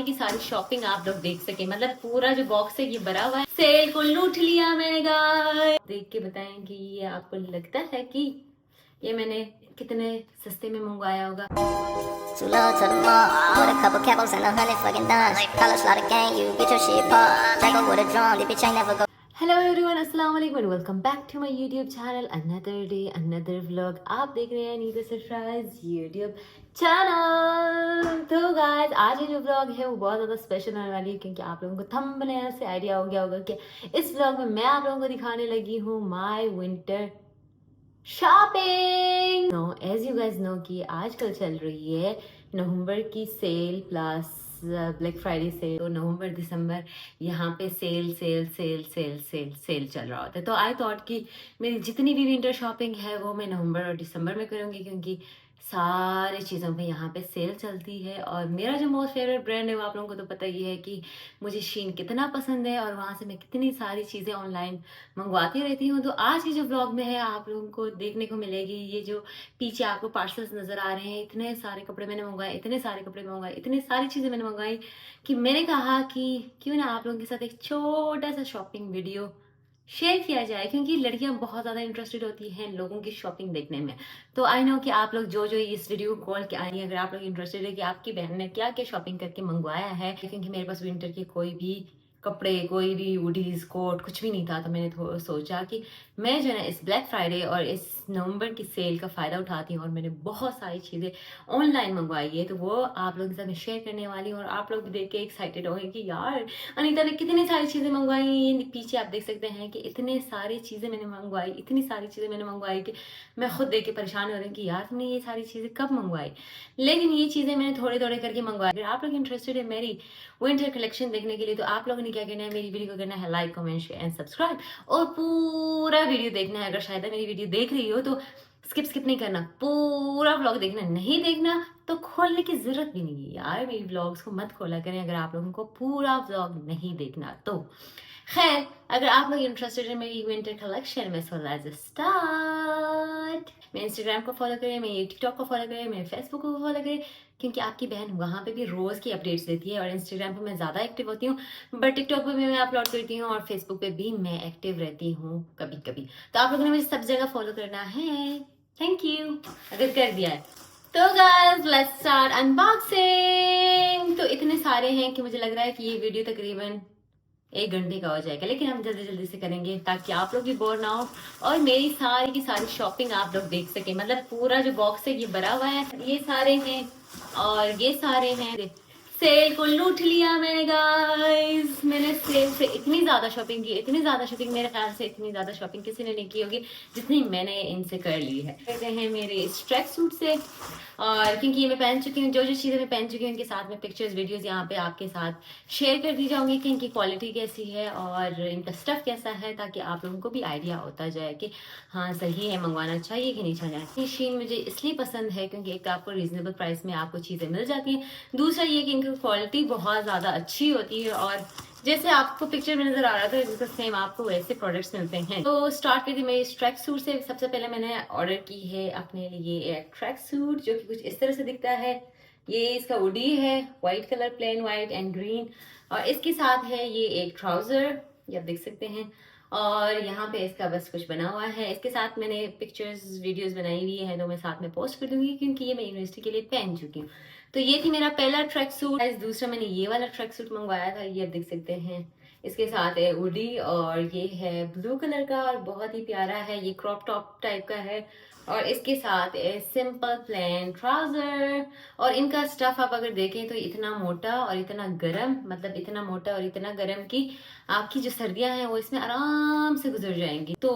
की सारी शॉपिंग आप लोग देख सके, मतलब पूरा जो बॉक्स है ये भरा हुआ है। सेल को लूट लिया मैंने गाइस। देख के बताएं कि ये आपको लगता है कि ये मैंने कितने सस्ते में मंगवाया होगा। Too low to the mall with a couple capos and 100 fucking dimes. College lot of gang, you get your shit popped. Draco with a drum, the bitch ain't never go. Hello everyone, अस्सलाम वालेकुम, welcome back to my YouTube channel. Another day another vlog. आप देख रहे हैं Nita surprise YouTube channel. तो guys, आज ये जो व्लॉग है वो बहुत ज़्यादा स्पेशल होने वाली है, क्योंकि आप लोगों को थंबनेल से आइडिया हो गया होगा कि इस व्लॉग में मैं आप लोगों को दिखाने लगी हूँ my winter shopping. No, as you guys know कि आजकल चल रही है नवंबर की sale plus Black Friday sale. तो नवंबर दिसंबर यहाँ पे sale sale sale sale sale sale चल रहा होता है। तो आई थॉट कि मेरी जितनी भी विंटर शॉपिंग है वो मैं नवंबर और दिसंबर में करूँगी, क्योंकि सारी चीज़ों पे यहाँ पे सेल चलती है। और मेरा जो मोस्ट फेवरेट ब्रांड है वो आप लोगों को तो पता ही है कि मुझे शीन कितना पसंद है, और वहाँ से मैं कितनी सारी चीज़ें ऑनलाइन मंगवाती रहती हूँ। तो आज के जो ब्लॉग में है आप लोगों को देखने को मिलेगी, ये जो पीछे आपको पार्सल्स नज़र आ रहे हैं, इतने सारे कपड़े मैंने मंगवाए, इतने सारे कपड़े मंगवाए, इतनी सारी चीज़ें मैंने मंगवाई कि मैंने कहा कि क्यों ना आप लोगों के साथ एक छोटा सा शॉपिंग वीडियो शेयर किया जाए, क्योंकि लड़कियां बहुत ज़्यादा इंटरेस्टेड होती हैं लोगों की शॉपिंग देखने में। तो आई नो कि आप लोग जो जो इस वीडियो को कॉल के आई हैं, अगर आप लोग इंटरेस्टेड है कि आपकी बहन ने क्या क्या शॉपिंग करके मंगवाया है, क्योंकि मेरे पास विंटर के कोई भी कपड़े, कोई भी हुडीज कोट कुछ भी नहीं था। तो मैंने सोचा कि मैं जो है इस ब्लैक फ्राइडे और इस नवंबर की सेल का फ़ायदा उठाती हूँ, और मैंने बहुत सारी चीज़ें ऑनलाइन मंगवाई है। तो वो आप लोगों के साथ मैं शेयर करने वाली हूँ, और आप लोग भी देख के एक्साइटेड होंगे कि यार अनीता ने कितनी सारी चीज़ें मंगवाई। पीछे आप देख सकते हैं कि इतने सारी चीज़ें मैंने मंगवाई, इतनी सारी चीज़ें मैंने मंगवाई कि मैं खुद देख के परेशान हो रही हूँ कि यार तुमने ये सारी चीज़ें कब मंगवाई। लेकिन ये चीज़ें मैंने थोड़े थोड़े करके मंगवाई। अगर आप लोग इंटरेस्टेड है मेरी विंटर कलेक्शन देखने के लिए, तो आप लोगों ने क्या करना है, मेरी वीडियो को करना है like, comment, share and subscribe, और पूरा वीडियो देखना है। अगर शायद मेरी वीडियो देख रही हो तो स्किप नहीं करना, पूरा व्लॉग देखना। नहीं देखना तो खोलने की जरूरत भी नहीं है यार, मेरी व्लॉग्स को मत खोला करें अगर आप लोगों को पूरा व्लॉग नहीं देखना तो। खैर, अगर आप लोग इंटरेस्टेड है मेरी विंटर कलेक्शन में, सो लेट्स स्टार्ट। मेरे इंस्टाग्राम को फॉलो करें, मेरे टिकटॉक को फॉलो करें, मेरे फेसबुक को फॉलो करें, क्योंकि आपकी बहन वहाँ पे भी रोज़ की अपडेट्स देती है। और इंस्टाग्राम पे मैं ज़्यादा एक्टिव होती हूँ, बट टिकटॉक पे भी मैं अपलोड करती हूँ, और फेसबुक पे भी मैं एक्टिव रहती हूँ कभी कभी। तो आप लोगों ने मुझे सब जगह फॉलो करना है। थैंक यू अगर कर दिया है। तो गाइस, लेट्स स्टार्ट अनबॉक्सिंग। तो इतने सारे हैं कि मुझे लग रहा है कि ये वीडियो तकरीबन 1 घंटे का हो जाएगा, लेकिन हम जल्दी जल्दी से करेंगे ताकि आप लोग भी बोर ना हो, और मेरी सारी की सारी शॉपिंग आप लोग देख सके। मतलब पूरा जो बॉक्स है ये भरा हुआ है, ये सारे हैं और ये सारे हैं। सेल को लूट लिया मैंने गाइस। मैंने सेल से इतनी ज्यादा शॉपिंग की, इतनी ज्यादा शॉपिंग, मेरे ख्याल से इतनी ज्यादा शॉपिंग किसी ने नहीं की होगी जितनी मैंने इनसे कर ली है। कहते हैं मेरे इस ट्रैक सूट से, और क्योंकि ये मैं पहन चुकी हूँ, जो जो चीज़ें मैं पहन चुकी हूँ उनके साथ में पिक्चर्स वीडियोस यहाँ पे आपके साथ शेयर कर दी जाऊंगी कि इनकी क्वालिटी कैसी है और इनका स्टफ कैसा है, ताकि आप लोगों को भी आइडिया होता जाए कि हाँ सही है, मंगवाना चाहिए कि नहीं चाहिए। शीन मुझे इसलिए पसंद है क्योंकि एक आपको रीजनेबल प्राइस में आपको चीज़ें मिल जाती हैं, दूसरा ये कि इनकी क्वालिटी बहुत ज़्यादा अच्छी होती है, और जैसे आपको पिक्चर में नजर आ रहा था बिल्कुल सेम आपको वैसे प्रोडक्ट्स मिलते हैं। तो स्टार्ट करती मैं इस ट्रैक सूट से। सबसे पहले मैंने ऑर्डर की है अपने लिए एक ट्रैक सूट, जो कि कुछ इस तरह से दिखता है। ये इसका हुडी है, white colour, plain white and green, और इसके साथ है ये एक ट्राउजर, ये आप देख सकते हैं, और यहाँ पे इसका बस कुछ बना हुआ है। इसके साथ मैंने पिक्चर्स वीडियोस बनाई हुई है, तो मैं साथ में पोस्ट कर दूंगी क्योंकि ये मैं यूनिवर्सिटी के लिए पहन चुकी हूँ। तो ये थी मेरा पहला ट्रैक सूट। दूसरा मैंने ये वाला ट्रैक सूट मंगवाया था, ये आप देख सकते हैं। इसके साथ है हुडी, और ये है ब्लू कलर का और बहुत ही प्यारा है, ये क्रॉप टॉप टाइप का है, और इसके साथ है सिंपल प्लेन ट्राउजर। और इनका स्टफ आप अगर देखें तो इतना मोटा और इतना गर्म, मतलब इतना मोटा और इतना गर्म कि आपकी जो सर्दियां हैं वो इसमें आराम से गुजर जाएंगी। तो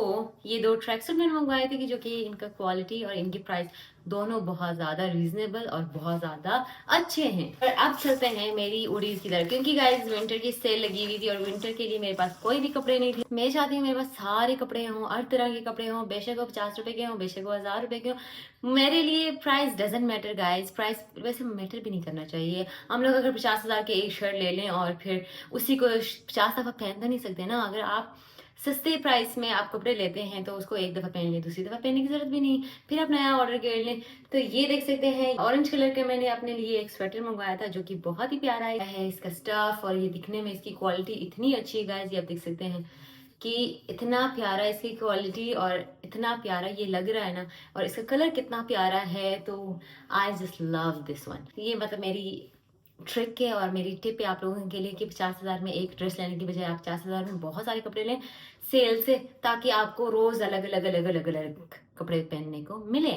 ये 2 ट्रैक सूट मैंने मंगवाए थे कि जो कि इनका क्वालिटी और इनकी प्राइस दोनों बहुत ज्यादा रीजनेबल और बहुत ज्यादा अच्छे हैं। और अब चलते हैं मेरी उड़ीज की तरफ, क्योंकि गाइस विंटर की सेल लगी हुई थी और विंटर के लिए मेरे पास कोई भी कपड़े नहीं थे। मैं चाहती हूँ मेरे पास सारे कपड़े हों, हर तरह के कपड़े हों, बेशक वो 50 रुपए के हों, बेशक वो 1000 रुपए के हों। मेरे लिए price doesn't matter guys, price वैसे मैटर भी नहीं करना चाहिए। हम लोग अगर 50,000 के एक शर्ट ले लें और फिर उसी को 50 दफा पहन तो नहीं सकते ना। अगर आप सस्ते प्राइस में आप कपड़े लेते हैं तो उसको एक दफ़ा पहन लें, दूसरी दफ़ा पहनने की ज़रूरत भी नहीं, फिर आप नया ऑर्डर कर लें। तो ये देख सकते हैं ऑरेंज कलर का मैंने अपने लिए एक स्वेटर मंगवाया था जो कि बहुत ही प्यारा है। इसका स्टफ और ये दिखने में इसकी क्वालिटी इतनी अच्छी है गाइस, ये आप देख सकते हैं कि इतना प्यारा इसकी क्वालिटी और इतना प्यारा ये लग रहा है ना, और इसका कलर कितना प्यारा है। तो I just love this one. ये मतलब मेरी ट्रिक है और मेरी टिप है आप लोगों के लिए कि 50,000 में एक ड्रेस लेने की बजाय आप 50,000 में बहुत सारे कपड़े लें सेल से, ताकि आपको रोज अलग अलग अलग अलग अलग कपड़े पहनने को मिले।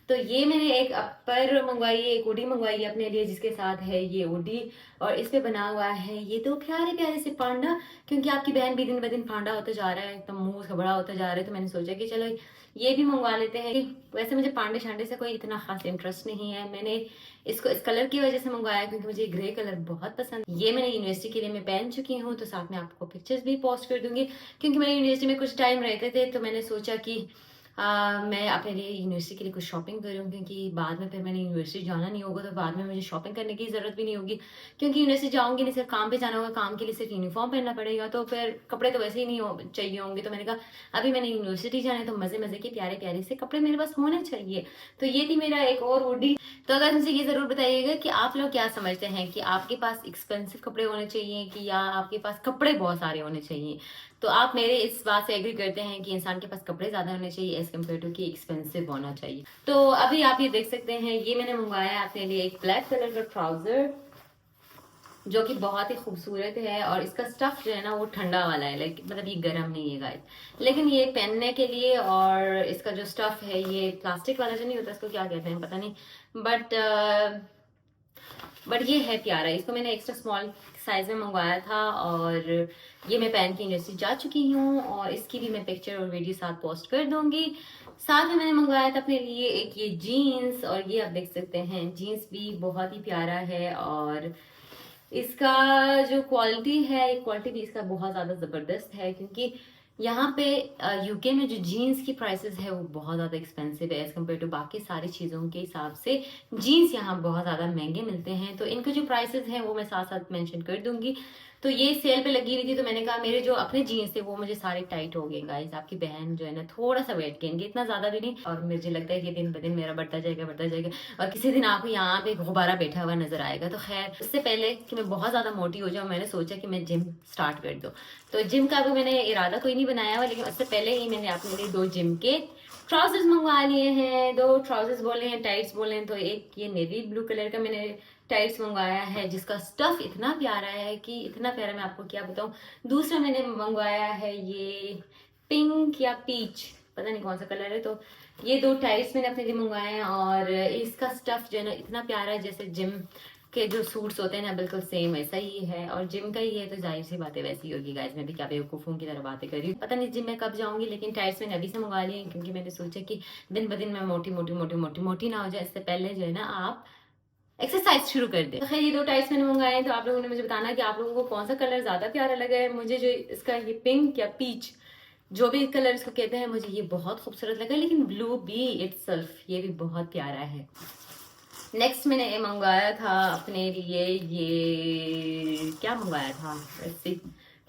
तो ये मैंने एक अपर मंगवाई है, एक हुडी मंगवाई है अपने लिए, जिसके साथ है ये हुडी और इस पे बना हुआ है ये दो प्यारे प्यारे से पांडा, क्योंकि आपकी बहन भी दिन ब दिन पांडा होता जा रहा है, एकदम मुंह उसका बड़ा होता जा रहा है। तो मैंने सोचा कि चलो ये भी मंगवा लेते हैं। वैसे मुझे पांडे शांडे से कोई इतना खास इंटरेस्ट नहीं है, मैंने इसको इस कलर की वजह से मंगवाया क्योंकि मुझे ग्रे कलर बहुत पसंद। ये मैंने यूनिवर्सिटी के लिए मैं पहन चुकी हूँ, तो साथ में आपको पिक्चर्स भी पोस्ट कर दूंगी, क्योंकि मेरे यूनिवर्सिटी में कुछ टाइम रहते थे। तो मैंने सोचा कि मैं अपने लिए यूनिवर्सिटी के लिए कुछ शॉपिंग करूँ, क्योंकि बाद में फिर मैंने यूनिवर्सिटी जाना नहीं होगा, तो बाद में मुझे शॉपिंग करने की ज़रूरत भी नहीं होगी, क्योंकि यूनिवर्सिटी जाऊँगी नहीं, सिर्फ काम पे जाना होगा, काम के लिए सिर्फ यूनिफॉर्म पहनना पड़ेगा, तो फिर कपड़े तो वैसे ही नहीं चाहिए होंगे। तो मैंने कहा अभी मैंने यूनिवर्सिटी जाना है तो मज़े मज़े के प्यारे प्यारे से कपड़े मेरे पास होने चाहिए। तो ये थी मेरा एक और हुडी। तो अगर मुझे ये ज़रूर बताइएगा कि आप लोग क्या समझते हैं कि आपके पास एक्सपेंसिव कपड़े होने चाहिए कि या आपके पास कपड़े बहुत सारे होने चाहिए। तो आप मेरे इस बात से एग्री करते हैं कि इंसान के पास कपड़े ज़्यादा होने चाहिए एज कम्पेयर टू कि एक्सपेंसिव होना चाहिए। तो अभी आप ये देख सकते हैं, ये मैंने मंगवाया है अपने लिए एक ब्लैक कलर का ट्राउज़र जो कि बहुत ही खूबसूरत है, और इसका स्टफ जो है ना वो ठंडा वाला है, लाइक मतलब ये गर्म नहीं है गाइस, लेकिन ये पहनने के लिए। और इसका जो स्टफ है ये प्लास्टिक वाला जो नहीं होता, इसको क्या कहते हैं पता नहीं, बट ये है प्यारा। इसको मैंने एक्स्ट्रा स्मॉल साइज में मंगवाया था और ये मैं पहन के यूनिवर्सिटी जा चुकी हूँ, और इसकी भी मैं पिक्चर और वीडियो साथ पोस्ट कर दूंगी। साथ में मैंने मंगवाया था अपने लिए एक ये जीन्स, और ये आप देख सकते हैं जीन्स भी बहुत ही प्यारा है, और इसका जो क्वालिटी है, क्वालिटी भी इसका बहुत ज़्यादा ज़बरदस्त है, क्योंकि यहाँ पे यूके में जो जीन्स की प्राइसेस है वो बहुत ज़्यादा एक्सपेंसिव है एज़ कम्पेयर टू बाकी सारी चीज़ों के हिसाब से। जीन्स यहाँ बहुत ज़्यादा महंगे मिलते हैं, तो इनके जो प्राइसेस हैं वो मैं साथ साथ मेंशन कर दूंगी। तो ये सेल पे लगी हुई थी, तो मैंने कहा मेरे जो अपने जीन्स थे वो मुझे सारे टाइट हो गए गाइस। आपकी बहन जो है ना थोड़ा सा वेट गेन, इतना ज़्यादा भी नहीं, और मुझे लगता है कि दिन ब दिन मेरा बढ़ता जाएगा और किसी दिन आपको यहाँ पे गुब्बारा बैठा हुआ नजर आएगा। तो खैर, उससे पहले कि मैं बहुत ज़्यादा मोटी हो जाऊँ, मैंने सोचा कि मैं जिम स्टार्ट कर दूँ। तो जिम का भी मैंने इरादा कोई नहीं बनाया हुआ, लेकिन उससे पहले ही मैंने अपने लिए 2 जिम के ट्राउजर्स मंगवा लिए हैं। 2 ट्राउजर्स बोले हैं, टाइट्स बोले हैं। तो एक ये नेवी ब्लू कलर का मैंने टाइट्स मंगवाया है, जिसका स्टफ इतना प्यारा है कि इतना प्यारा मैं आपको क्या बताऊं। दूसरा मैंने मंगवाया है ये पिंक या पीच, पता नहीं कौन सा कलर है। तो ये 2 टाइट्स मैंने अपने लिए मंगवाए हैं, और इसका स्टफ जो है ना इतना प्यारा है, जैसे जिम के जो सूट्स होते हैं ना बिल्कुल सेम वैसा ही है, और जिम का ही है तो जाहिर सी बातें वैसी होगी गाइस। मैं भी क्या बेवकूफ़ों की तरह बातें कर रही हूँ, पता नहीं जिम में कब जाऊंगी, लेकिन टाइट्स मैंने अभी से मंगवा लिए हैं, क्योंकि मैंने सोचा कि दिन ब दिन मैं मोटी ना हो जाए, इससे पहले जो है ना आप एक्सरसाइज शुरू कर दे। तो खैर, ये 2 टाइप्स मैंने मंगाए हैं, तो आप लोगों ने मुझे बताना कि आप लोगों को कौन सा कलर ज्यादा प्यारा लगा है। मुझे जो इसका ये पिंक या पीच जो भी कलर इसको कहते हैं, मुझे ये बहुत खूबसूरत लगा, लेकिन ब्लू भी इटसेल्फ ये भी बहुत प्यारा है। नेक्स्ट मैंने ये मंगवाया था अपने लिए, ये क्या मंगवाया था वैसे,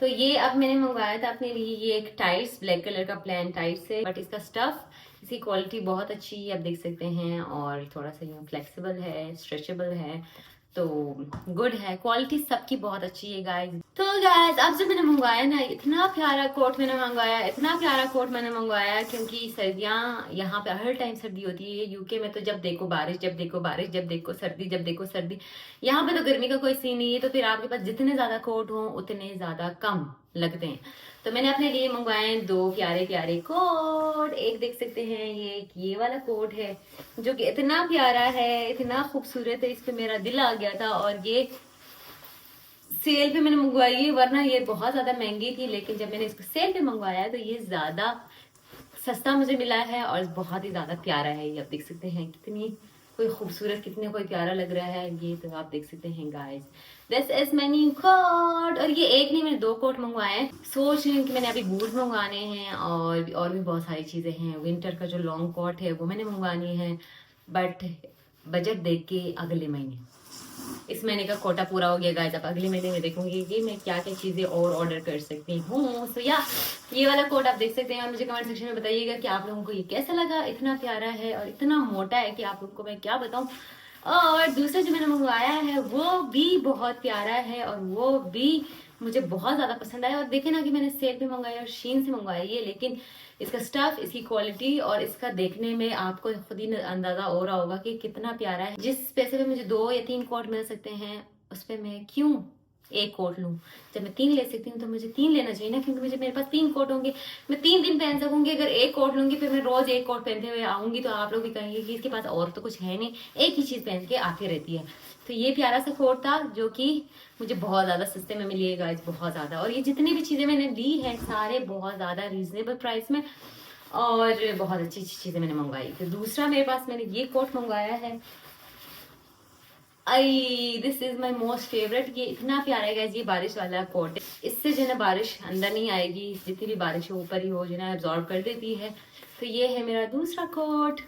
तो ये अब मैंने मंगवाया था अपने लिए ये एक टाइट्स, ब्लैक कलर का प्लेन टाइट्स है, बट इसका स्टफ, इसकी क्वालिटी बहुत अच्छी है, आप देख सकते हैं, और थोड़ा सा ये फ्लेक्सिबल है, स्ट्रेचेबल है, तो गुड है, क्वालिटी सबकी बहुत अच्छी है गाइस। तो गाइस, अब जब मैंने मंगवाया ना, इतना प्यारा कोट मैंने मंगवाया, क्योंकि सर्दियाँ यहाँ पे हर टाइम सर्दी होती है यूके में। तो जब देखो बारिश, जब देखो सर्दी, यहाँ पे तो गर्मी का कोई सीन नहीं है। तो फिर आपके पास जितने ज्यादा कोट हो उतने ज्यादा कम लगते हैं। तो मैंने अपने लिए मंगवाए 2 प्यारे प्यारे कोट। एक देख सकते हैं ये वाला कोट है, जो कि इतना प्यारा है, इतना खूबसूरत है, इस पे मेरा दिल आ गया था, और ये सेल पे मैंने मंगवाई है, वरना ये बहुत ज्यादा महंगी थी, लेकिन जब मैंने इसको सेल पे मंगवाया तो ये ज्यादा सस्ता मुझे मिला है, और बहुत ही ज्यादा प्यारा है। ये आप देख सकते हैं कितनी कोई खूबसूरत, कितने कोई प्यारा लग रहा है ये, तो आप देख सकते हैं guys. This is my new coat, और ये एक नहीं, मैंने 2 कोट मंगवाए हैं। सोच रही हूँ कि मैंने अभी बूट मंगवाने हैं, और भी बहुत सारी चीजें हैं। विंटर का जो लॉन्ग कोट है वो मैंने मंगवानी है, बट बजट देख के अगले महीने, इस महीने का कोटा पूरा हो गया गाइस। अब अगले महीने में देखूंगी कि मैं क्या क्या चीज़ें और ऑर्डर कर सकती हूँ। सो या ये वाला कोट आप देख सकते हैं और मुझे कमेंट सेक्शन में बताइएगा कि आप लोगों को ये कैसा लगा। इतना प्यारा है और इतना मोटा है कि आप लोगों को मैं क्या बताऊँ। और दूसरा जो मैंने मंगवाया है वो भी बहुत प्यारा है और वो भी मुझे बहुत ज़्यादा पसंद आया। और देखे ना कि मैंने सेल पे मंगवाया और शीन से मंगवाई है, लेकिन इसका स्टफ, इसकी क्वालिटी और इसका देखने में आपको खुद ही अंदाजा हो रहा होगा कि कितना प्यारा है। जिस पैसे पे मुझे 2 या 3 कोट मिल सकते हैं उस पर मैं क्यों एक कोट लूँ। जब मैं 3 ले सकती हूँ तो मुझे 3 लेना चाहिए ना, क्योंकि मुझे मेरे पास 3 कोट होंगे, मैं 3 दिन पहन सकूंगी। अगर एक कोट लूंगी फिर मैं रोज एक कोट पहनते हुए आऊंगी तो आप लोग भी कहेंगे कि इसके पास और तो कुछ है नहीं, एक ही चीज पहन के आती रहती है। तो ये प्यारा सा कोट था जो कि मुझे बहुत ज्यादा सस्ते में मिली है गाइस, बहुत ज्यादा। और ये जितनी भी चीजें मैंने ली है सारे बहुत ज्यादा रीजनेबल प्राइस में और बहुत अच्छी अच्छी चीजें मैंने मंगवाई। तो दूसरा मेरे पास मैंने ये कोट मंगवाया है, this is my most favourite. ये इतना प्यारा है गाइस, ये बारिश वाला कोट है। इससे जो है ना बारिश अंदर नहीं आएगी, जितनी भी बारिश हो ऊपर ही हो जो है एब्जॉर्ब कर देती है। तो ये है मेरा दूसरा कोट,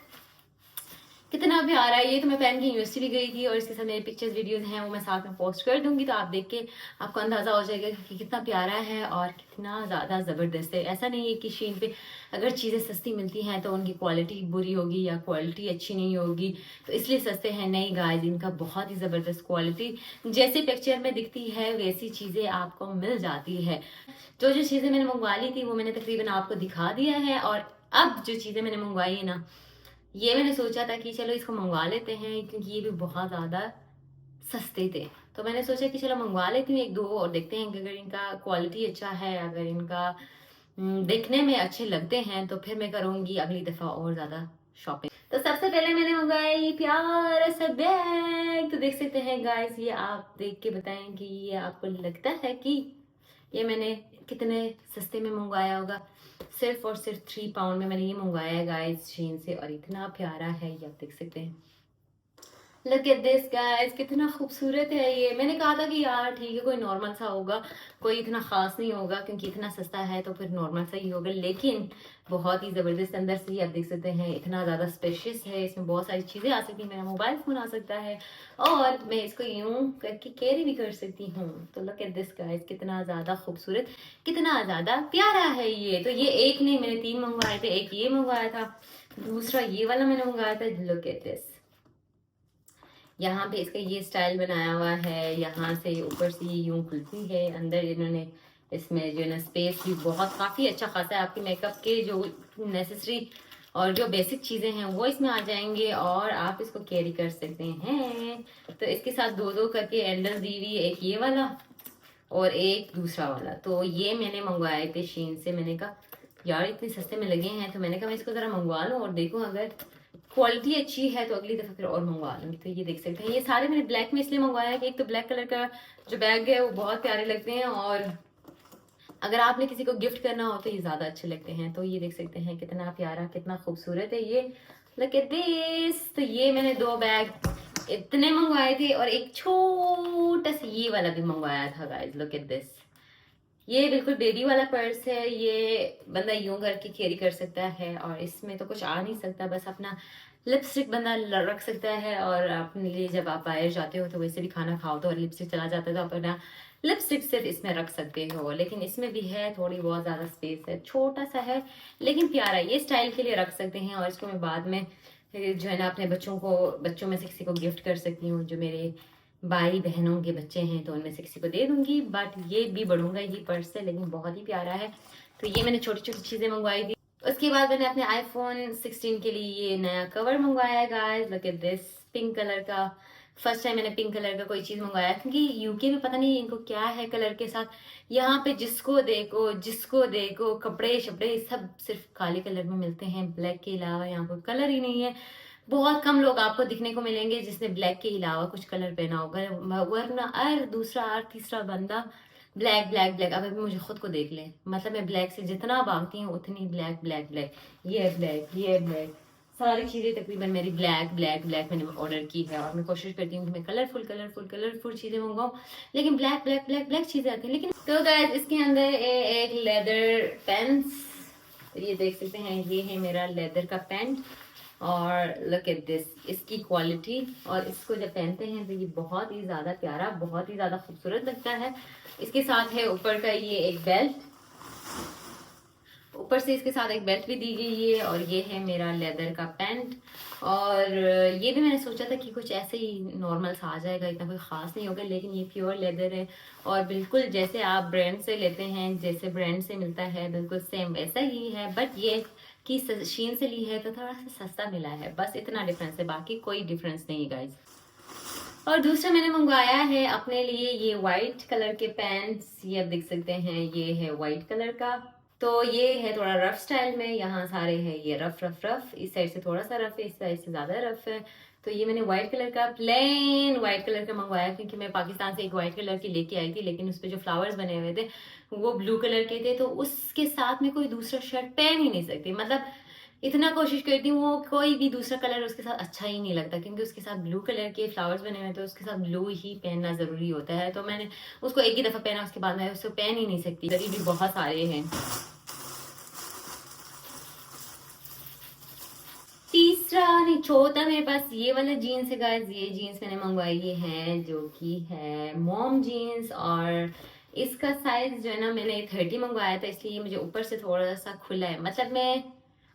कितना प्यारा है। ये तो मैं पहन के यूनिवर्सिटी भी गई थी और इसके साथ मेरे पिक्चर्स वीडियोस हैं वो मैं साथ में पोस्ट कर दूंगी, तो आप देख के आपको अंदाजा हो जाएगा कि कितना प्यारा है और कितना ज़्यादा ज़बरदस्त है। ऐसा नहीं है कि शीन पे अगर चीज़ें सस्ती मिलती हैं तो उनकी क्वालिटी बुरी होगी या क्वालिटी अच्छी नहीं होगी तो इसलिए सस्ते हैं। नहीं गाइस, इनका बहुत ही ज़बरदस्त क्वालिटी जैसे पिक्चर में दिखती है वैसी चीज़ें आपको मिल जाती है। जो जो चीज़ें मैंने मंगवा ली थी वो मैंने तकरीबन आपको दिखा दिया है। और अब जो चीज़ें मैंने मंगवाई है ना, ये मैंने सोचा था कि चलो इसको मंगवा लेते हैं क्योंकि ये भी बहुत ज़्यादा सस्ते थे। तो मैंने सोचा कि चलो मंगवा लेती हूँ एक दो और देखते हैं कि अगर इनका क्वालिटी अच्छा है, अगर इनका देखने में अच्छे लगते हैं तो फिर मैं करूँगी अगली दफ़ा और ज़्यादा शॉपिंग। तो सबसे पहले मैंने मंगवाया ये प्यारा सा बैग। तो देख सकते हैं गाइस, ये आप देख के बताएं कि ये आपको लगता है कि ये मैंने कितने सस्ते में मंगवाया होगा। सिर्फ और सिर्फ 3 पाउंड में मैंने ये मंगवाया है गाइस शीन से और इतना प्यारा है ये आप देख सकते हैं। लुक एट दिस गाइस, कितना खूबसूरत है ये। मैंने कहा था कि यार ठीक है कोई नॉर्मल सा होगा, कोई इतना खास नहीं होगा क्योंकि इतना सस्ता है तो फिर नॉर्मल सा ही होगा, लेकिन बहुत ही ज़बरदस्त अंदर से आप देख सकते हैं। इतना ज़्यादा स्पेशियस है, इसमें बहुत सारी चीज़ें आ सकती हैं। मेरा मोबाइल फ़ोन आ सकता है और मैं इसको यूं करके कैरी भी कर सकती हूँ। तो लुक एट दिस गाइस, कितना ज़्यादा खूबसूरत, कितना ज़्यादा प्यारा है ये। तो ये एक नहीं, मैंने 3 मंगवाए थे। एक ये मंगवाया था, दूसरा ये वाला मैंने मंगवाया था। लुक एट दिस, यहाँ पे इसका ये स्टाइल बनाया हुआ है, यहाँ से ऊपर से ये यूं खुलती है। अंदर इन्होंने इसमें जो है ना स्पेस भी बहुत काफ़ी अच्छा खासा है। आपके मेकअप के जो नेसेसरी और जो बेसिक चीज़ें हैं वो इसमें आ जाएंगे और आप इसको कैरी कर सकते हैं। तो इसके साथ 2-2 करके एंडल दी हुई, एक ये वाला और एक दूसरा वाला। तो ये मैंने मंगवाए थे शीन से। मैंने कहा यार इतने सस्ते में लगे हैं तो मैंने कहा मैं इसको ज़रा मंगवा लूँ और देखूँ अगर क्वालिटी अच्छी है तो अगली दफ़ा फिर और मंगवा लूँगी। तो ये देख सकते हैं, ये सारे मैंने ब्लैक में इसलिए मंगवाया कि एक तो ब्लैक कलर का जो बैग है वो बहुत प्यारे लगते हैं और अगर आपने किसी को गिफ्ट करना हो तो ये ज़्यादा अच्छे लगते हैं। तो ये देख सकते हैं कितना प्यारा, कितना खूबसूरत है ये। Look at this. तो ये मैंने 2 बैग इतने मंगवाए थे और एक छोटा सा ये वाला भी मंगवाया था गाइस। लुक एट दिस, ये बिल्कुल बेबी वाला पर्स है। ये बंदा यूं करके कैरी कर सकता है और इसमें तो कुछ आ नहीं सकता, बस अपना लिपस्टिक बंदा रख सकता है और अपने लिए जब आप बाहर जाते हो तो वैसे भी खाना खाओ तो लिपस्टिक चला जाता है तो आप अपना लिपस्टिक सिर्फ इसमें रख सकते हो। लेकिन इसमें भी है थोड़ी बहुत ज़्यादा स्पेस है, छोटा सा है लेकिन प्यारा। ये स्टाइल के लिए रख सकते हैं और इसको मैं बाद में जो है ना अपने बच्चों में से किसी को गिफ्ट कर सकती हूँ। जो मेरे भाई बहनों के बच्चे हैं तो उनमें से किसी को दे दूंगी। बट ये भी बढ़ूंगा ये पर्स है, लेकिन बहुत ही प्यारा है। तो ये मैंने छोटी छोटी चीज़ें मंगवाई थी। उसके बाद मैंने अपने iPhone 16 के लिए ये नया कवर मंगवाया है guys. Look at this, pink colour का। फर्स्ट टाइम मैंने पिंक कलर का कोई चीज़ मंगवाया क्योंकि यूके में पता नहीं इनको क्या है कलर के साथ। यहाँ पे जिसको देखो कपड़े शपड़े सब सिर्फ काले कलर में मिलते हैं, ब्लैक के अलावा यहाँ कोई कलर ही नहीं है। बहुत कम लोग आपको दिखने को मिलेंगे जिसने ब्लैक के अलावा कुछ कलर पहना होगा, वरना दूसरा तीसरा बंदा ब्लैक ब्लैक ब्लैक। अब अभी मुझे खुद को देख ले, मतलब मैं ब्लैक से जितना भागती हूँ उतनी ब्लैक ब्लैक ब्लैक, ये ब्लैक, सारी चीज़ें तकरीबन मेरी ब्लैक ब्लैक ब्लैक मैंने ऑर्डर की है। और मैं कोशिश करती हूँ कि मैं कलरफुल चीज़ें मंगाऊँ, लेकिन ब्लैक ब्लैक ब्लैक ब्लैक चीज़ें आती हैं। लेकिन तो गाइस इसके अंदर एक लेदर पेंस, ये देख सकते हैं, ये है मेरा लेदर का पेंट और लुक एट दिस, इसकी क्वालिटी, और इसको जब पहनते हैं तो ये बहुत ही ज़्यादा प्यारा, बहुत ही ज़्यादा खूबसूरत लगता है। इसके साथ है ऊपर का ये एक बेल्ट, ऊपर से इसके साथ एक बेल्ट भी दी गई है, और ये है मेरा लेदर का पैंट। और ये भी मैंने सोचा था कि कुछ ऐसे ही नॉर्मल सा आ जाएगा, इतना कोई ख़ास नहीं होगा, लेकिन ये प्योर लेदर है और बिल्कुल जैसे आप ब्रांड से लेते हैं, जैसे ब्रांड से मिलता है बिल्कुल सेम वैसा ही है। बट ये कि शीन से ली है तो थोड़ा सा सस्ता मिला है, बस इतना डिफरेंस है, बाकी कोई डिफरेंस नहीं गाइज। और दूसरा मैंने मंगवाया है अपने लिए ये वाइट कलर के पैंट्स, ये आप देख सकते हैं, ये है वाइट कलर का। तो ये है थोड़ा रफ स्टाइल में, यहाँ सारे हैं ये रफ रफ रफ, इस साइड से थोड़ा सा रफ है, इस साइड से ज़्यादा रफ है। तो ये मैंने व्हाइट कलर का, प्लेन व्हाइट कलर का मंगवाया, क्योंकि मैं पाकिस्तान से एक व्हाइट कलर की लेके आई थी, लेकिन उस पर जो फ्लावर्स बने हुए थे वो ब्लू कलर के थे, तो उसके साथ में कोई दूसरा शर्ट पहन ही नहीं सकती। मतलब इतना कोशिश करती हूँ, वो कोई भी दूसरा कलर उसके साथ अच्छा ही नहीं लगता, क्योंकि उसके साथ ब्लू कलर के फ्लावर्स बने हुए हैं, तो उसके साथ ब्लू ही पहनना ज़रूरी होता है। तो मैंने उसको एक ही दफ़ा पहना, उसके बाद मैं उसको पहन ही नहीं सकती। करीब भी बहुत सारे हैं। तीसरा नहीं, चौथा मेरे पास ये वाला जीन्स है गाइस। ये जीन्स मैंने मंगवाई है, जो कि है मॉम जीन्स, और इसका साइज जो है ना, मैंने 30 मंगवाया था, इसलिए मुझे ऊपर से थोड़ा सा खुला है। मतलब मैं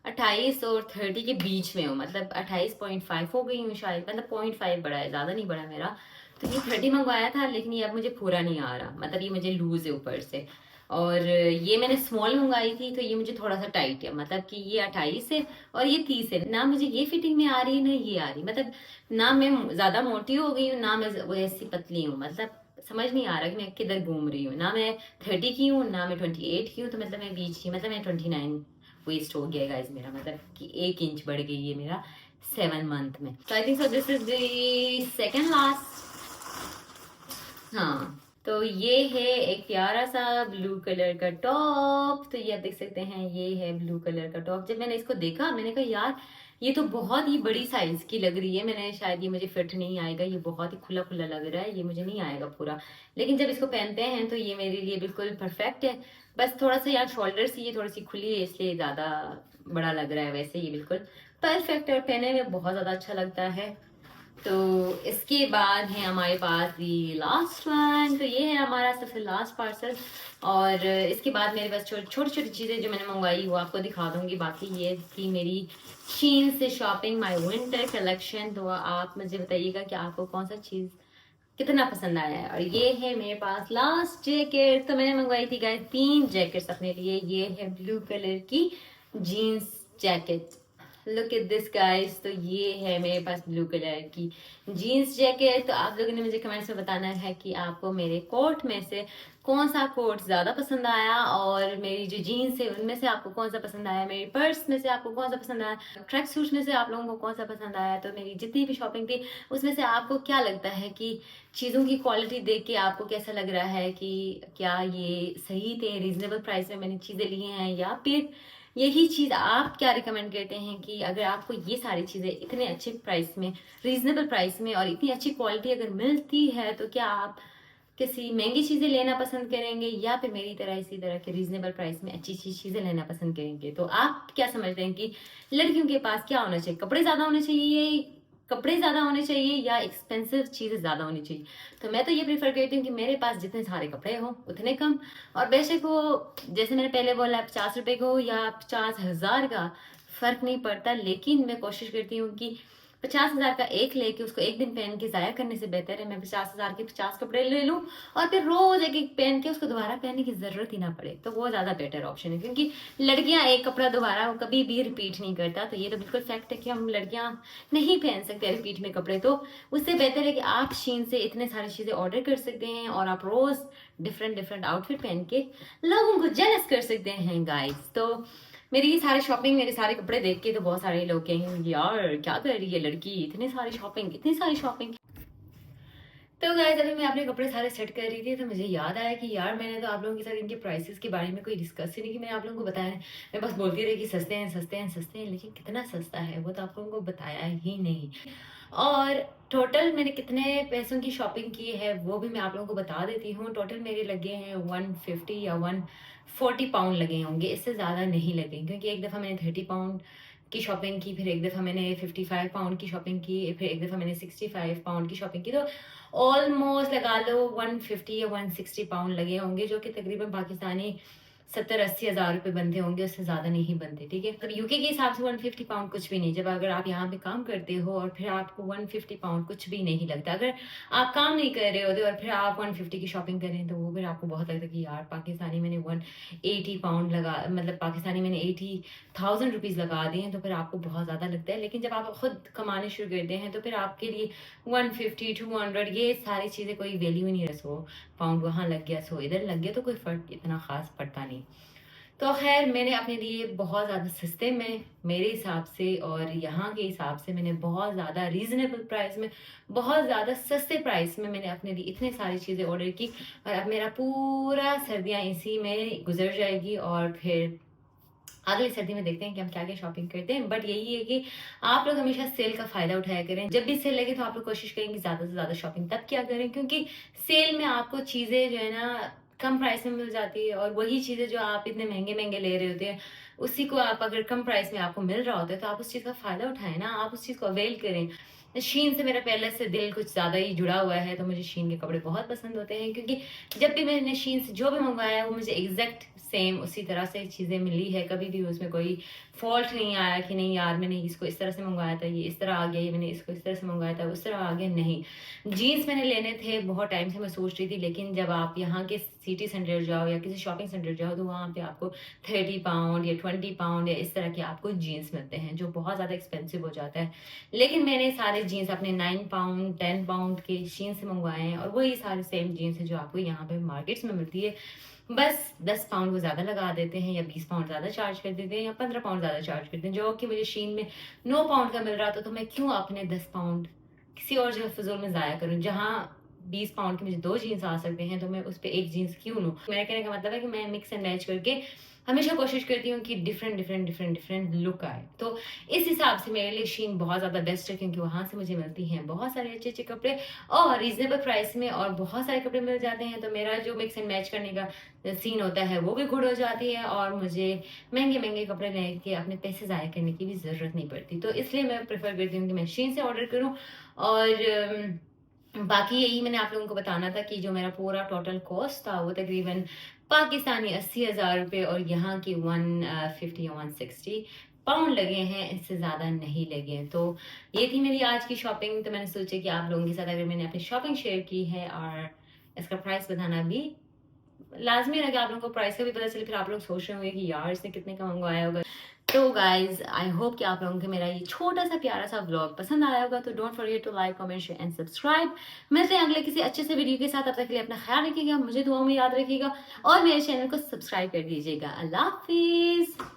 28 और 30 के बीच में हूँ, मतलब 28.5 हो गई हूँ शायद, मतलब 0.5 बड़ा है, ज़्यादा नहीं बड़ा मेरा। तो ये 30 मंगवाया था, लेकिन ये अब मुझे पूरा नहीं आ रहा, मतलब ये मुझे लूज है ऊपर से। और ये मैंने स्मॉल मंगाई थी, तो ये मुझे थोड़ा सा टाइट है, मतलब कि ये 28 है और ये 30 है ना। मुझे ये फिटिंग में आ रही है ना ये आ रही, मतलब ना मैं ज्यादा मोटी हो गई हूँ ना मैं वैसी पतली हूँ। मतलब समझ नहीं आ रहा कि मैं किधर घूम रही हूँ, ना मैं 30 की हूँ ना मैं 28 की हूँ, तो मतलब मैं बीच की, मतलब मैं 29 वेस्ट हो गया गाइस मेरा, मतलब कि 1 इंच बढ़ गई है मेरा 7 मंथ में। तो I think so this is the second last. हाँ, तो ये है एक प्यारा सा ब्लू कलर का टॉप। तो ये आप देख सकते हैं, ये है ब्लू कलर का टॉप। जब मैंने इसको देखा मैंने कहा यार ये तो बहुत ही बड़ी साइज की लग रही है, मैंने शायद ये मुझे फिट नहीं आएगा, ये बहुत ही खुला खुला लग रहा है, ये मुझे नहीं आएगा पूरा। लेकिन जब इसको पहनते हैं तो ये मेरे लिए बिल्कुल परफेक्ट है। बस थोड़ा सा यहाँ शोल्डर से ये थोड़ी सी खुली है, इसलिए ज़्यादा बड़ा लग रहा है, वैसे ये बिल्कुल परफेक्ट है और पहने में बहुत ज़्यादा अच्छा लगता है। तो इसके बाद है हमारे पास दी लास्ट वन। तो ये है हमारा सबसे लास्ट पार्सल, और इसके बाद मेरे पास छोटी छोटी चीज़ें जो मैंने मंगवाई वो आपको दिखा दूंगी। बाकी ये थी मेरी शीन से शॉपिंग, माय विंटर कलेक्शन। तो आप मुझे बताइएगा कि आपको कौन सा चीज़ कितना पसंद आया है। और ये है मेरे पास लास्ट जैकेट। तो मैंने मंगवाई थी गाइस 3 जैकेट्स अपने लिए। ये है ब्लू कलर की jeans jacket, look at this guys. तो ये है मेरे पास ब्लू कलर की जीन्स जैकेट। तो आप लोगों ने मुझे कमेंट्स में बताना है कि आपको मेरे कोट में से कौन सा कोट ज़्यादा पसंद आया, और मेरी जो जीन्स है उनमें से आपको कौन सा पसंद आया, मेरी पर्स में से आपको कौन सा पसंद आया, ट्रैक सूट में से आप लोगों को कौन सा पसंद आया। तो मेरी जितनी भी शॉपिंग थी उसमें से आपको क्या लगता है कि चीज़ों की क्वालिटी देख के आपको कैसा लग रहा है कि क्या ये सही थे, रीजनेबल प्राइस में मैंने चीज़ें ली हैं, या फिर यही चीज़ आप क्या रिकमेंड करते हैं कि अगर आपको ये सारी चीज़ें इतने अच्छे प्राइस में, रीजनेबल प्राइस में और इतनी अच्छी क्वालिटी अगर मिलती है, तो क्या आप किसी महंगी चीज़ें लेना पसंद करेंगे, या फिर मेरी तरह इसी तरह के रीजनेबल प्राइस में अच्छी चीज़ें लेना पसंद करेंगे। तो आप क्या समझते हैं कि लड़कियों के पास क्या होना चाहिए, कपड़े ज़्यादा होने चाहिए, कपड़े ज़्यादा होने चाहिए, या एक्सपेंसिव चीज़ें ज़्यादा होनी चाहिए। तो मैं तो ये प्रीफर करती हूँ कि मेरे पास जितने सारे कपड़े हो उतने कम, और बेशक वो जैसे मैंने पहले बोला 50 रुपए को या 50,000 का, फर्क नहीं पड़ता। लेकिन मैं कोशिश करती हूँ कि 50,000 का एक लेके उसको एक दिन पहन के ज़ाया करने से बेहतर है मैं 50,000 के 50 कपड़े ले लूँ और फिर रोज एक एक पहन के उसको दोबारा पहनने की ज़रूरत ही ना पड़े। तो वो ज़्यादा बेटर ऑप्शन है, क्योंकि लड़कियां एक कपड़ा दोबारा कभी भी रिपीट नहीं करता। तो ये तो बिल्कुल फैक्ट है कि हम लड़कियां नहीं पहन सकते रिपीट में कपड़े। तो उससे बेहतर है कि आप शीन से इतने सारी चीज़ें ऑर्डर कर सकते हैं और आप रोज़ डिफरेंट डिफरेंट आउटफिट पहन के लोगों को जेलस कर सकते हैं गाइस। तो मेरी ये सारी शॉपिंग, मेरे सारे कपड़े देख के तो बहुत सारे लोग कहेंगे यार क्या कर रही है लड़की, इतनी सारी शॉपिंग इतनी सारी शॉपिंग। तो गाइस अभी मैं अपने कपड़े सारे सेट कर रही थी, तो मुझे याद आया कि यार मैंने तो आप लोगों के साथ इनके प्राइसेस के बारे में कोई डिस्कस ही नहीं कि मैंने आप लोगों को बताया। मैं बस बोलती रही कि सस्ते हैं सस्ते हैं सस्ते हैं, लेकिन कितना सस्ता है वो तो आप लोगों को बताया ही नहीं। और टोटल मैंने कितने पैसों की शॉपिंग की है वो भी मैं आप लोगों को बता देती हूँ। टोटल मेरे लगे हैं 150 या 140 पाउंड लगे होंगे, इससे ज़्यादा नहीं लगे, क्योंकि एक दफ़ा मैंने 30 पाउंड की शॉपिंग की, फिर एक दफ़ा मैंने 55 पाउंड की शॉपिंग की, फिर एक दफ़ा मैंने 65 पाउंड की शॉपिंग की। तो ऑलमोस्ट लगा लो 150 या 160 पाउंड लगे होंगे, जो कि तकरीबन पाकिस्तानी 70-80 हज़ार रुपए बनते होंगे, उससे ज़्यादा नहीं बनते, ठीक है। तो यूके के हिसाब से 150 पाउंड कुछ भी नहीं। जब अगर आप यहाँ पे काम करते हो और फिर आपको 150 पाउंड कुछ भी नहीं लगता। अगर आप काम नहीं कर रहे होते और फिर आप 150 की शॉपिंग करें, तो वो फिर आपको बहुत लगता है कि यार पाकिस्तानी मैंने 180 पाउंड लगा, मतलब पाकिस्तानी मैंने 80,000 रुपीज़ लगा दिए हैं, तो फिर आपको बहुत ज़्यादा लगता है। लेकिन जब आप खुद कमाने शुरू करते हैं, तो फिर आपके लिए 150, 200 ये सारी चीज़ें कोई वैल्यू ही नहीं रहे। 100 पाउंड वहाँ लग गया, 100 इधर लग गया, तो कोई फ़र्क इतना ख़ास पड़ता नहीं। तो ख़ैर मैंने अपने लिए बहुत ज़्यादा सस्ते में, मेरे हिसाब से और यहाँ के हिसाब से, मैंने बहुत ज़्यादा रीज़नेबल प्राइस में, बहुत ज़्यादा सस्ते प्राइस में मैंने अपने लिए इतनी सारी चीज़ें ऑर्डर की। और अब मेरा पूरा सर्दियाँ इसी में गुज़र जाएगी और फिर अगली सर्दी में देखते हैं कि हम क्या-क्या शॉपिंग करते हैं। बट यही है कि आप लोग हमेशा सेल का फ़ायदा उठाया करें। जब भी सेल लगे तो आप लोग कोशिश करें कि ज़्यादा से ज़्यादा शॉपिंग तब किया करें, क्योंकि सेल में आपको चीज़ें जो है ना कम प्राइस में मिल जाती है, और वही चीज़ें जो आप इतने महँगे-महँगे ले रहे होते हैं, उसी को आप अगर कम प्राइस में आपको मिल रहा होता है, तो आप उस चीज़ का फ़ायदा उठाएँ ना, आप उस चीज़ को अवेल करें। शीन से मेरा पहले से दिल कुछ ज़्यादा ही जुड़ा हुआ है, तो मुझे शीन के कपड़े बहुत पसंद होते हैं, क्योंकि जब भी मैंने शीन से जो भी मँगवाया है, वो मुझे एग्ज़ैक्ट सेम उसी तरह से चीज़ें मिली है। कभी भी उसमें कोई फ़ॉल्ट नहीं आया कि नहीं यार मैंने इसको इस तरह से मँगवाया था, ये इस तरह आ गया, ये मैंने इसको इस तरह से मँगवाया था, उस तरह आ गया, नहीं। जीन्स मैंने लेने थे, बहुत टाइम से मैं सोच रही थी, लेकिन जब आप यहाँ के सिटी सेंटर जाओ या किसी शॉपिंग सेंटर जाओ, तो वहाँ पे आपको 30 पाउंड या 20 पाउंड या इस तरह के आपको जीन्स मिलते हैं, जो बहुत ज़्यादा एक्सपेंसिव हो जाता है। लेकिन मैंने सारे जीन्स अपने 9 पाउंड, 10 पाउंड के शीन से मँगवाए हैं, और वही सारे सेम जीन्स हैं जो आपको यहाँ पे मार्केट्स में मिलती है। बस 10 पाउंड वो ज़्यादा लगा देते हैं, या 20 पाउंड ज़्यादा चार्ज कर देते हैं, या 15 पाउंड ज़्यादा चार्ज करते हैं, जो कि मुझे शीन में 9 पाउंड का मिल रहा था, तो मैं क्यों अपने 10 पाउंड किसी और जगह फ़िज़ूल में ज़ाया करूँ? जहाँ 20 पाउंड के मुझे 2 जीन्स आ सकते हैं, तो मैं उस पे 1 जीन्स क्यों लूँ? मेरा कहने का मतलब है कि मैं मिक्स एंड मैच करके हमेशा कोशिश करती हूँ कि डिफरेंट लुक आए। तो इस हिसाब से मेरे लिए शीन बहुत ज़्यादा बेस्ट है, क्योंकि वहाँ से मुझे मिलती हैं बहुत सारे अच्छे-अच्छे कपड़े और रीज़नेबल प्राइस में, और बहुत सारे कपड़े मिल जाते हैं। तो मेरा जो मिक्स एंड मैच करने का सीन होता है, वो भी गुड हो जाती है, और मुझे महँगे-महँगे कपड़े लेके अपने पैसे ज़ाया करने की भी ज़रूरत नहीं पड़ती। तो इसलिए मैं प्रेफ़र करती हूँ कि मैं शीन से ऑर्डर करूँ। और बाकी यही मैंने आप लोगों को बताना था कि जो मेरा पूरा टोटल कॉस्ट था, वो तकरीबन पाकिस्तानी 80,000 रुपए और यहाँ की 150 या 160 पाउंड लगे हैं, इससे ज़्यादा नहीं लगे हैं। तो ये थी मेरी आज की शॉपिंग। तो मैंने सोचा कि आप लोगों के साथ अगर मैंने अपनी शॉपिंग शेयर की है, और इसका प्राइस बताना भी लाज़मी है कि आप लोगों को प्राइस का भी पता चले, फिर आप लोग सोच रहे होंगे कि यार इसने कितने का मँगवाया होगा। तो गाइज़ आई होप कि आप लोगों को मेरा ये छोटा-सा प्यारा-सा व्लॉग पसंद आया होगा। तो don't forget to like, comment, share and subscribe. मिलते हैं अगले किसी अच्छे से वीडियो के साथ। तब तक के लिए अपना ख्याल रखिएगा, मुझे दुआओं में याद रखिएगा, और मेरे चैनल को सब्सक्राइब कर दीजिएगा। अल्लाह हाफ़िज़।